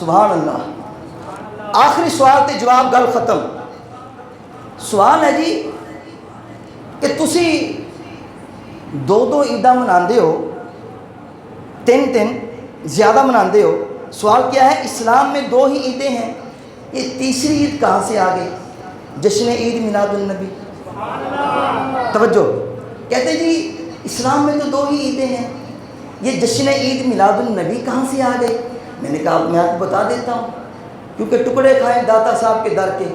سبحان اللہ۔ آخری سوال تے جواب گل ختم۔ سوال ہے جی کہ تسی دو عیداں مناندے ہو، تین زیادہ مناندے ہو، سوال کیا ہے اسلام میں 2 ہی عیدیں ہیں، یہ تیسری عید کہاں سے آ گئی؟ جشن عید میلاد النبی۔ توجہ، کہتے جی اسلام میں تو 2 ہی عیدیں ہیں، یہ جشن عید میلاد النبی کہاں سے آ گئی؟ میں نے کہا میں آپ کو بتا دیتا ہوں، کیونکہ ٹکڑے کھائیں داتا صاحب کے در کے،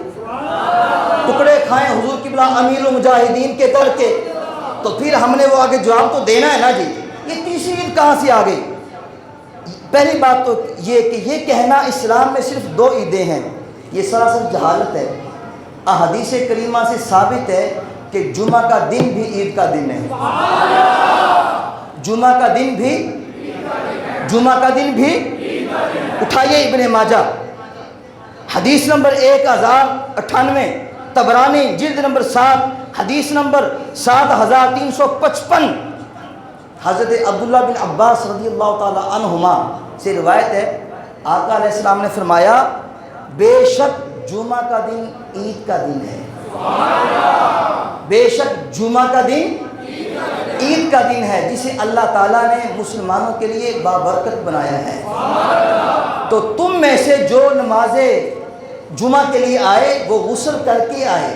ٹکڑے کھائیں حضور قبلہ امیر المجاہدین کے در کے، تو پھر ہم نے وہ آگے جواب تو دینا ہے نا جی، یہ تیسری عید کہاں سے آ گئی؟ پہلی بات تو یہ کہ یہ کہنا اسلام میں صرف 2 عیدیں ہیں، یہ سراسر جہالت ہے۔ احادیث کریمہ سے ثابت ہے کہ جمعہ کا دن بھی عید کا دن ہے، جمعہ کا دن بھی اٹھائیے ابن ماجہ حدیث نمبر 1098، طبرانی جلد نمبر 7 حدیث نمبر 7355، حضرت عبداللہ بن عباس رضی اللہ تعالی عنہما سے روایت ہے، آقا علیہ السلام نے فرمایا بے شک جمعہ کا دن عید کا دن ہے، بے شک جمعہ کا دن عید کا دن ہے، جسے اللہ تعالیٰ نے مسلمانوں کے لیے بابرکت بنایا ہے۔ تو تم میں سے جو نماز جمعہ کے لیے آئے وہ غسل کر کے آئے،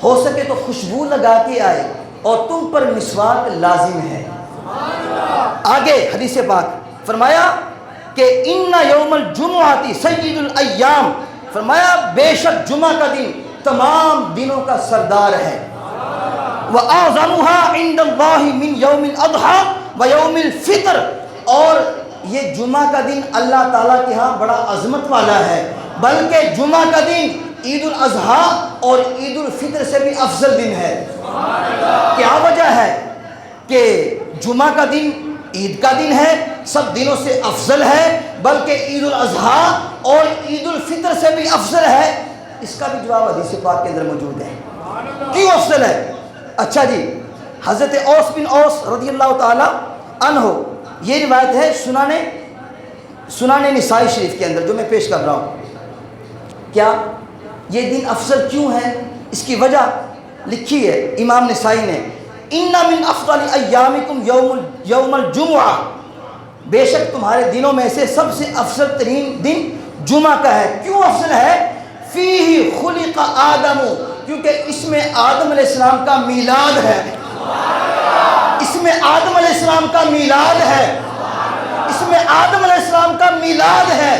ہو سکے تو خوشبو لگا کے آئے، اور تم پر مسواک لازم ہے۔ آگے حدیث پاک فرمایا کہ ان یوم الجمعہ سید الایام، فرمایا بے شک جمعہ کا دن تمام دنوں کا سردار ہے، وَأَعْظَمُهَا عِنْدَ اللَّهِ مِنْ يَوْمِ الْأَضْحَى وَيَوْمِ الْفِطْرِ، اور یہ جمعہ کا دن اللہ تعالیٰ کے ہاں بڑا عظمت والا ہے، بلکہ جمعہ کا دن عید الاضحیٰ اور عید الفطر سے بھی افضل دن ہے۔ کیا وجہ ہے کہ جمعہ کا دن عید کا دن ہے، سب دنوں سے افضل ہے، بلکہ عید الاضحیٰ اور عید الفطر سے بھی افضل ہے؟ اس کا بھی جواب حدیث پاک کے اندر موجود ہے۔ کیوں افضل ہے؟ اچھا جی، حضرت اوس بن اوس رضی اللہ تعالی عنہ، یہ روایت ہے سنن نسائی شریف کے اندر جو میں پیش کر رہا ہوں۔ کیا یہ دن افضل کیوں ہے؟ اس کی وجہ لکھی ہے امام نسائی نے، ان من افضل ایامکم یوم الجمعہ، بے شک تمہارے دنوں میں سے سب سے افضل ترین دن جمعہ کا ہے۔ کیوں افضل ہے؟ فیہ خلق آدم، کیونکہ اس میں آدم علیہ السلام کا میلاد ہے، اس میں آدم علیہ السلام کا میلاد ہے، اس میں آدم علیہ السلام کا میلاد ہے،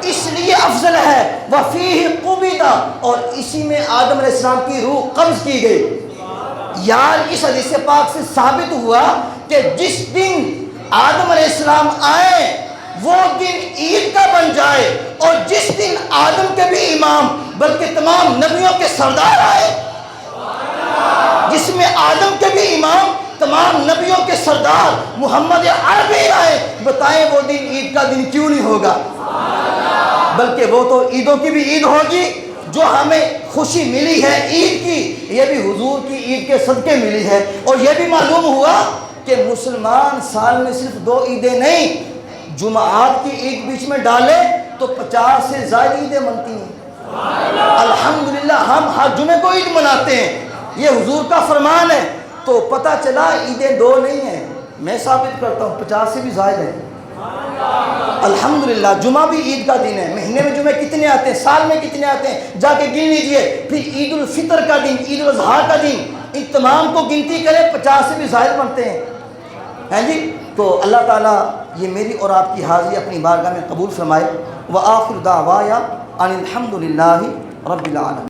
اس لیے افضل ہے۔ وفیہ قبض، اور اسی میں آدم علیہ السلام کی روح قبض کی گئی۔ یار اس حدیث پاک سے ثابت ہوا کہ جس دن آدم علیہ السلام آئے وہ دن عید کا بن جائے، اور جس دن آدم کے بھی امام بلکہ تمام نبیوں کے سردار آئے، جس میں آدم کے بھی امام تمام نبیوں کے سردار محمد عربی آئے، بتائیں وہ دن عید کا دن کیوں نہیں ہوگا؟ بلکہ وہ تو عیدوں کی بھی عید ہوگی، جو ہمیں خوشی ملی ہے عید کی، یہ بھی حضور کی عید کے صدقے ملی ہے۔ اور یہ بھی معلوم ہوا کہ مسلمان سال میں صرف 2 عیدیں نہیں، جمعات کی عید بیچ میں ڈالے تو 50 سے زائد عیدیں منتی ہیں۔ الحمدللہ ہم ہر جمعے کو عید مناتے ہیں، یہ حضور کا فرمان ہے۔ تو پتہ چلا عیدیں 2 نہیں ہیں، میں ثابت کرتا ہوں 50 سے بھی زائد ہیں۔ الحمدللہ جمعہ بھی عید کا دن ہے، مہینے میں جمعے کتنے آتے ہیں، سال میں کتنے آتے ہیں، جا کے گن لیجئے۔ پھر عید الفطر کا دن، عید الاضحیٰ کا دن، ان تمام کو گنتی کرے 50 سے بھی زائد بنتے ہیں، ہیں جی۔ تو اللہ تعالیٰ یہ میری اور آپ کی حاضری اپنی بارگاہ میں قبول فرمائے۔ وآخر دعوایا ان الحمد للہ رب العالمین۔